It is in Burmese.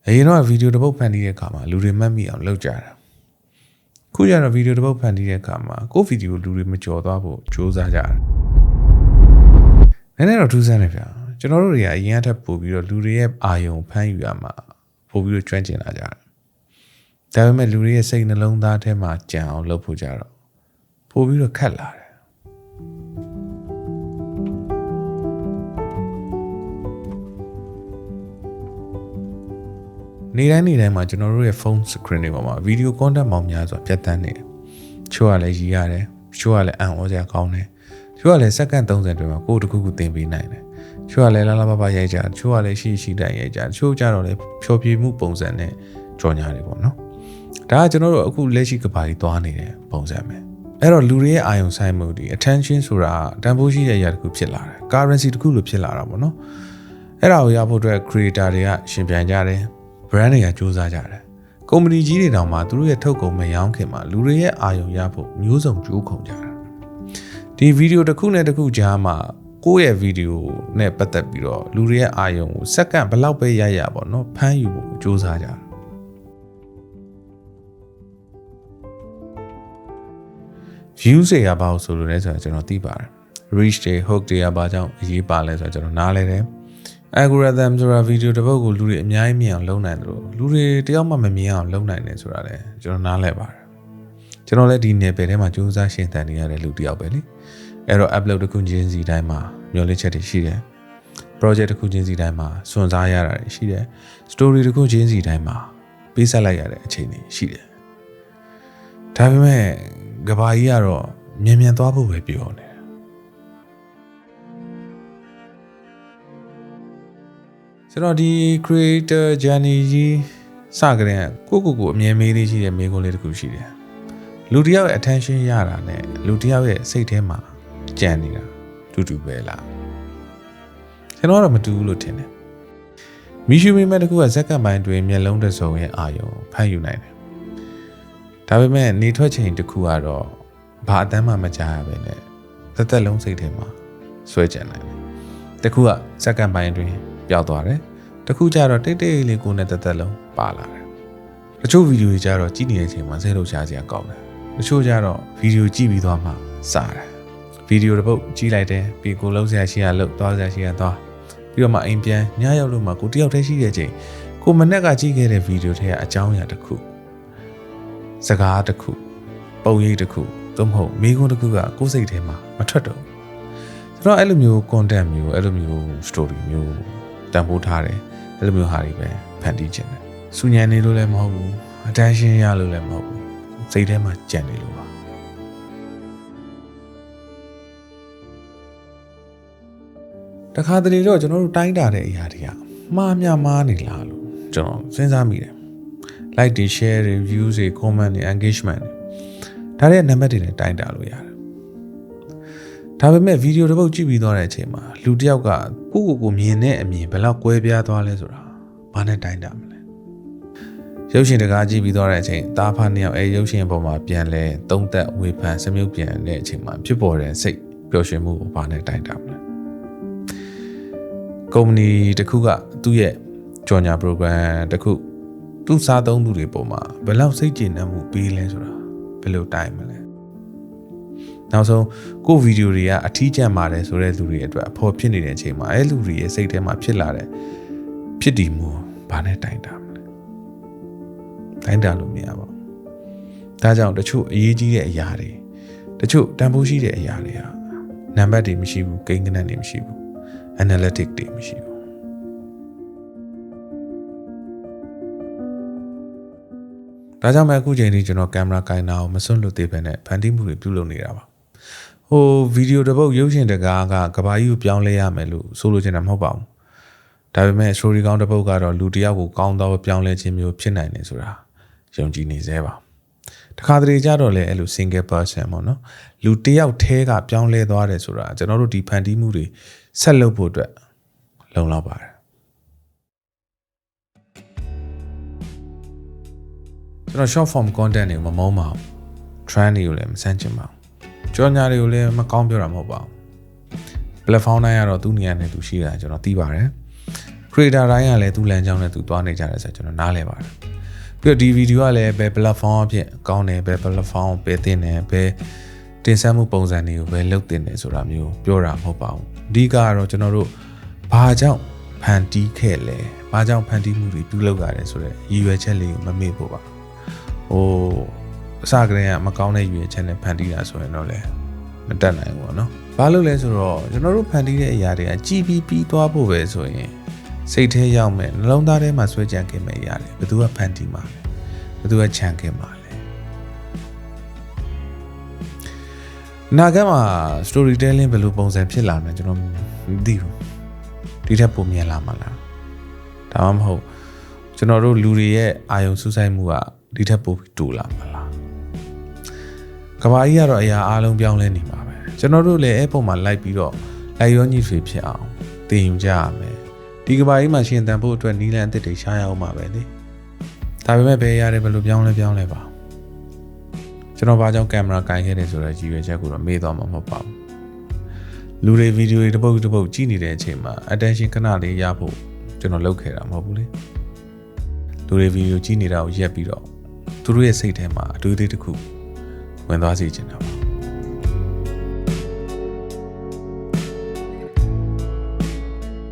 အရင်တော့ဗီဒီယိုတစ်ပုတ်ဖန်တီးတဲ့အခါမှာလူတွေမှတ်မိအောင်လုပ်ကြတာခုကျတော့ဗီဒီယိုတစ်ပုတ်ဖန်တီးတဲ့အခါမှာကိုယ့်ဗီဒီယိုလူတွေမကြော်သွားဖို့ကြိုးစားကြတယ်နည်းနည်းတော့ထူးဆန်းတယ်ဗျာကျွန်တော်တို့တွေကအရင်အထက်ပို့ပြီးတော့လူတွေရဲ့အာယုံဖမ်းယူရမှာပို့ပြီးတော့ကျွမ်းကျင်လာကြတယ်ဒါပေမဲ့လူတွေရဲ့စိတ်နှလုံးသားထဲမှာကြံအောင်လုပ်ဖို့ကြတော့ပို့ပြီးတော့ခက်လာတယ်နေ့တိုင်းမှာကျွန်တော်တို့ရဲ့ဖုန်း screen တွေပေါ်မှာ video content ပေါင်းများစွာပြတ်တန်းနေတယ်။ချို့ကလည်းရည်ရတယ်။ချို့ကလည်းအံ့ဩစရာကောင်းတယ်။ချို့ကလည်းစက္ကန့်30အတွင်းမှာကိုယ်တစ်ခုခုသင်ပေးနိုင်တယ်။ချို့ကလည်းလာပရိုက်ကြ။ချို့ကလည်းရှိတိုင်ရိုက်ကြ။ချို့ကြတော့လည်းဖြောပြမှုပုံစံနဲ့ကြော်ညာတွေပေါ့နော်။ဒါကကျွန်တော်တို့အခုလက်ရှိကဘာကြီးသွားနေတဲ့ပုံစံပဲ။အဲ့တော့လူတွေရဲ့အာယုံဆိုင်မှုဒီ attention ဆိုတာတန်ဖိုးရှိတဲ့အရာတစ်ခုဖြစ်လာတယ်။ currency တစ်ခုလိုဖြစ်လာတာပေါ့နော်။အဲ့ဒါကိုရဖို့အတွက် creator တွေကရှင်ပြန်ကြတယ်brand တွေကစူးစမ်းကြတယ်။ကုမ္ပဏီကြီးတွေတောင်မှသူတို့ရဲ့ထုတ်ကုန်မရောင်းခင်မှာလူတွေရဲ့အာရုံရဖို့မျိုးစုံကြိုးခုန်ကြတာ။ဒီဗီဒီယိုတစ်ခုနဲ့တစ်ခုကြားမှာကိုယ့်ရဲ့ဗီဒီယိုနဲ့ပတ်သက်ပြီးတော့လူတွေရဲ့အာရုံကိုစက္ကန့်ဘယ်လောက်ပဲရရပါတော့ဖမ်းယူဖို့စူးစမ်းကြတာ။ views တွေကဘာလို့ဆိုလို့လဲဆိုတော့ကျွန်တော်သိပါတယ်။ reach တွေ hook တွေကဘာကြောင့်အရေးပါလဲဆိုတော့ကျွန်တော်နားလဲတယ်။ algorithm ဆိုတာဗီဒီယိုတစ်ပုဒ်ကိုလူတွေအများကြီးမြင်အောင်လုပ်နိုင်တယ်လို့လူတွေတယောက်မှမမြင်အောင်လုပ်နိုင်တယ်ဆိုတာလေကျွန်တော်နားလည်ပါတယ်ကျွန်တော်လည်းဒီနယ်ပယ်ထဲမှာစူးစမ်းရှင်သန်နေရတဲ့လူတယောက်ပဲလေအဲ့တော့ upload တစ်ခုချင်းစီတိုင်းမှာမျှော်လင့်ချက်တွေရှိတယ် project တစ်ခုချင်းစီတိုင်းမှာစွန့်စားရတာတွေရှိတယ် story တစ်ခုချင်းစီတိုင်းမှာပေးဆက်လိုက်ရတဲ့အချိန်တွေရှိတယ်ဒါပေမဲ့ကဘာကြီးကတော့မြန်သွားဖို့ပဲပြောနေကျွန်တော်ဒီ creator journey ကြီးစကြတဲ့ကိုအမြင်မေးလေးရှိတဲ့မေးခွန်းလေးတစ်ခုရှိတယ်လူတစ်ယောက်ရဲ့ attention ရတာနဲ့လူတစ်ယောက်ရဲ့စိတ်ထဲမှာကြံနေတာတူပဲလားကျွန်တော်တော့မတူဘူးလို့ထင်တယ်မီရှူမီမဲ့တစ်ခုကဇက်ကပ်ပိုင်းတွင်မျက်လုံးတစ်စုံရဲ့အာရုံဖမ်းယူနိုင်တယ်ဒါပေမဲ့နေထွက်ချိန်တစ်ခုကတော့ဘာအတမ်းမှမကြားရပဲနဲ့သက်လုံးစိတ်ထဲမှာဆွဲကြံနိုင်တယ်တစ်ခုကဇက်ကပ်ပိုင်းတွင်ပျောက်သွားတယ်တခုကျတော့တိတ်လေးကိုနဲ့တက်လုံးပါလာတယ်တချို့ဗီဒီယိုတွေကျတော့ကြည့်နေတဲ့အချိန်မှာစိတ်လှုပ်ရှားစရာကောင်းတယ်တချို့ကျတော့ဗီဒီယိုကြည့်ပြီးသွားမှစားတယ်ဗီဒီယိုတစ်ပုတ်ကြည့်လိုက်တယ်ပြီးကိုလှုပ်ရှားရှိရလှုပ်သွားရှားရှိရသွားပြီးတော့မှအိမ်ပြန်ညရောက်လို့မှကိုတယောက်တည်းရှိတဲ့အချိန်ကိုမနေ့ကကြည့်ခဲ့တဲ့ဗီဒီယိုတွေကအကြောင်းအရာတစ်ခုစကားတစ်ခုပုံရိပ်တစ်ခုသို့မဟုတ်မိကုန်းတစ်ခုကကိုယ်စိတ်ထဲမှာမထွက်တော့ဆိုတော့အဲ့လိုမျိုး content မျိုးအဲ့လိုမျိုး story မျိုးတန်ဖိုးထားတယ်အဲ့လိုမျိုးဟာတွေပဲဖန်တီးခြင်းတယ်စူညံနေလို့လည်းမဟုတ်ဘူး attention ရလို့လည်းမဟုတ်ဘူးစိတ်ထဲမှာကြံနေလို့ပါတခါတလေတော့ကျွန်တော်တို့တိုင်းတာတဲ့အရာတွေကမှားနေလားလို့ကျွန်တော်စဉ်းစားမိတယ် like တွေ share တွေ views တွေ comment တွေ engagement တွေဒါတွေနံပါတ်တွေနဲ့တိုင်းတာလို့ရတယ်ဒါပေမဲ့ဗီဒီယိုတစ်ပုတ်ကြည့်ပြီးသွားတဲ့အချိန်မှာလူတစ်ယောက်ကကိုမြင်တဲ့အမြင်ဘယ်လောက်ကွဲပြားသွားလဲဆိုတာဘာနဲ့တိုင်းတာမလဲရုပ်ရှင်တကားကြည့်ပြီးသွားတဲ့အချိန်သားဖားနှစ်ယောက်ရုပ်ရှင်ပေါ်မှာပြန်လဲသုံးသက်ဝေဖန်စမြုပ်ပြန်တဲ့အချိန်မှာဖြစ်ပေါ်တဲ့စိတ်ပျော်ရွှင်မှုကိုဘာနဲ့တိုင်းတာမလဲကုမ္ပဏီတစ်ခုကသူ့ရဲ့ကြော်ညာ program တစ်ခုသူ့စားသုံးသူတွေပေါ်မှာဘယ်လောက်စိတ်ကျေနပ်မှုပေးလဲဆိုတာဘယ်လိုတိုင်းမလဲနောက်ဆုံးကိုဗီဒီယိုတွေကအထီးကျန်ပါတယ်ဆိုတဲ့လူတွေအတွက်အဖို့ဖြစ်နေတဲ့အချိန်မှာအဲလူတွေရဲ့စိတ်ထဲမှာဖြစ်လာတဲ့ဖြစ်တည်မှုဘာနဲ့တိုင်းတာမလဲတိုင်းတာလို့မရပါဘူးဒါကြောင့်တချို့အရေးကြီးတဲ့အရာတွေတချို့တန်ဖိုးရှိတဲ့အရာတွေဟာနံပါတ်တွေမရှိဘူးကိန်းဂဏန်းတွေမရှိဘူး analytic တွေမရှိဘူးဒါကြောင့်အခုချိန်ထိကျွန်တော်ကင်မရာကင်တာကိုမစွန့်လွတ်သေးဘဲနဲ့ဖန်တီးမှုတွေပြုလုပ်နေတာပါဗီဒီယိုတစ်ပုတ်ရုပ်ရှင်တကားကကဘာကြီးကိုပြောင်းလဲရမယ်လို့ဆိုလိုချင်တာမဟုတ်ပါဘူးဒါပေမဲ့ story ကောင်းတစ်ပုတ်ကတော့လူတစ်ယောက်ကိုကောင်းသောပြောင်းလဲခြင်းမျိုးဖြစ်နိုင်တယ်ဆိုတာယုံကြည်နေသေးပါတခါတလေကြတော့လေအဲ့လို single person ပေါ့နော်လူတစ်ယောက်တည်းကပြောင်းလဲသွားတယ်ဆိုတာကျွန်တော်တို့ဒီဖန်တီးမှုတွေဆက်လုပ်ဖို့အတွက်လုံလောက်ပါတယ်ကျွန်တော် short form content တွေကိုမမုန်းပါဘူး trend တွေကိုလည်းမဆန့်ကျင်ပါဘူးကြော်ညာတွေကိုလည်းမကောင်းပြောတာမဟုတ်ပါဘူး platform တိုင်းကတော့သူ့နေရာနဲ့သူရှိတာကျွန်တော်သိပါတယ် creator တိုင်းကလည်းသူ့လမ်းကြောင်းနဲ့သူသွားနေကြတယ်ဆိုတော့ကျွန်တော်နားလည်ပါတယ်ပြီးတော့ဒီဗီဒီယိုကလည်းဘယ် platform အဖြစ်ကောင်းတယ်ဘယ် platform ကိုပဲတင်တယ်ဘယ်တင်ဆက်မှုပုံစံတွေကိုပဲလုပ်တင်တယ်ဆိုတာမျိုးပြောတာမဟုတ်ပါဘူးအဓိကကတော့ကျွန်တော်တို့ဘာကြောင့်ဖန်တီးခဲ့လဲဘာကြောင့်ဖန်တီးမှုတွေပြုလုပ်ရတယ်ဆိုတော့ရည်ရွယ်ချက်လေးကိုမမေ့ဖို့ပါအစကတည်းကမကောင်းတဲ့ရည်ရွယ်ချက်နဲ့ဖန်တီးတာဆိုရင်တော့လည်းမတက်နိုင်ဘူးပေါ့နော်ဘာလို့လဲဆိုတော့ကျွန်တော်တို့ဖန်တီးတဲ့အရာတွေကကြည်ပြီးသွားဖို့ပဲဆိုရင်စိတ်ထဲရောက်မယ်နှလုံးသားထဲမှာဆွဲကြံခဲ့မယ်ရတယ်ဘယ်သူကဖန်တီးမှာလဲဘယ်သူကခြံခဲ့မှာလဲနာဂတ်မှာ storytelling ဘယ်လိုပုံစံဖြစ်လာမလဲကျွန်တော်မသိဘူးဒီထက်ပိုမြင်လာမှာလားဒါမှမဟုတ်ကျွန်တော်တို့လူတွေရဲ့အာယုံစူးစိုက်မှုကဒီထက်ပိုတူလာမှာလားကဘာကြီးကတော့အရာအားလုံးပြောင်းလဲနေမှာပဲကျွန်တော်တို့လည်းအဲ့ပုံမှာလိုက်ပြီးတော့လိုက်ရောညီတွေဖြစ်အောင်သင်ယူကြရမယ်ဒီကဘာကြီးမှာရှင်သန်ဖို့အတွက်နီးလန်းအသစ်တွေရှားရအောင်ပါပဲလေဒါပေမဲ့ဘယ်ရတယ်ဘယ်လိုပြောင်းလဲပါကျွန်တော်ဘာကြောင့်ကင်မရာကင်ခဲ့တယ်ဆိုတော့ရည်ရွယ်ချက်ကိုတော့မေ့သွားမှာမဟုတ်ပါဘူးလူတွေဗီဒီယိုတွေတစ်ပုတ်ကြည့်နေတဲ့အချိန်မှာ attention ခဏလေးရဖို့ကျွန်တော်လုပ်ခဲ့တာမဟုတ်ဘူးလေလူတွေဗီဒီယိုကြည့်နေတာကိုရက်ပြီးတော့သူတို့ရဲ့စိတ်ထဲမှာအတွေးသေးတစ်ခုဝင်သွားစေချင်တာပါ